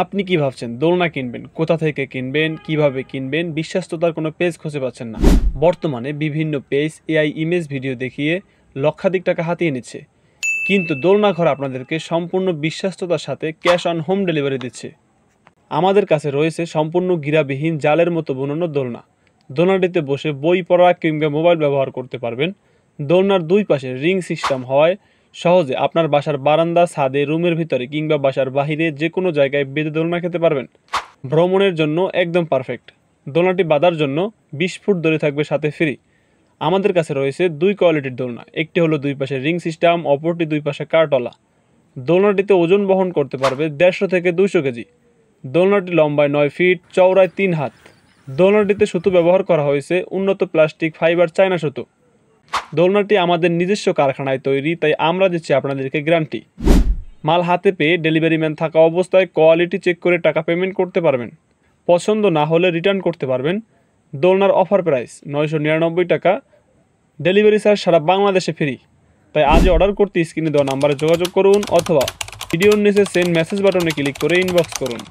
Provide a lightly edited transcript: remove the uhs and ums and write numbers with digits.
আপনি কি ভাবছেন দোলনা কিনবেন, কোথা থেকে কিনবেন, কিভাবে কিনবেন, বিশ্বস্ততার কোনো পেজ খুঁজে পাচ্ছেন না। বর্তমানে বিভিন্ন পেজ এআই ইমেজ ভিডিও দেখিয়ে লক্ষাধিক টাকা হাতিয়ে নিচ্ছে, কিন্তু দোলনা ঘর আপনাদেরকে সম্পূর্ণ বিশ্বস্ততার সাথে ক্যাশ অন হোম ডেলিভারি দিচ্ছে। আমাদের কাছে রয়েছে সম্পূর্ণ গিরাবিহীন জালের মতো বুনানো দোলনা। দোলনাটিতে বসে বই পড়া কিংবা মোবাইল ব্যবহার করতে পারবেন। দোলনার দুই পাশে রিং সিস্টেম হওয়ায় সহজে আপনার বাসার বারান্দা, ছাদে, রুমের ভিতরে কিংবা বাসার বাহিরে যে কোনো জায়গায় বেঁধে দোলনা খেতে পারবেন। ভ্রমণের জন্য একদম পারফেক্ট। দোলনাটি বাঁধার জন্য 20 ফুট দড়ি থাকবে সাথে ফ্রি। আমাদের কাছে রয়েছে দুই কোয়ালিটির দোলনা, একটি হলো দুই পাশে রিং সিস্টেম, অপরটি দুই পাশে কাঠওয়ালা। দোলনাটিতে ওজন বহন করতে পারবে 150 থেকে 200 কেজি। দোলনাটি লম্বায় 9 ফিট, চওড়ায় 3 হাত। দোলনাটিতে সুতো ব্যবহার করা হয়েছে উন্নত প্লাস্টিক ফাইবার চায়না সুতো। দোলনাটি আমাদের নিজস্ব কারখানায় তৈরি, তাই আমরা দিচ্ছি আপনাদেরকে গ্যারান্টি। মাল হাতে পেয়ে ডেলিভারি ম্যান থাকা অবস্থায় কোয়ালিটি চেক করে টাকা পেমেন্ট করতে পারবেন। পছন্দ না হলে রিটার্ন করতে পারবেন। দোলনার অফার প্রাইস 999 টাকা, ডেলিভারি চার্জ সারা বাংলাদেশে ফ্রি। তাই আজই অর্ডার করতে স্ক্রিনে দেওয়া নাম্বারে যোগাযোগ করুন অথবা ভিডিওর নিচে সেন্ড মেসেজ বাটনে ক্লিক করে ইনবক্স করুন।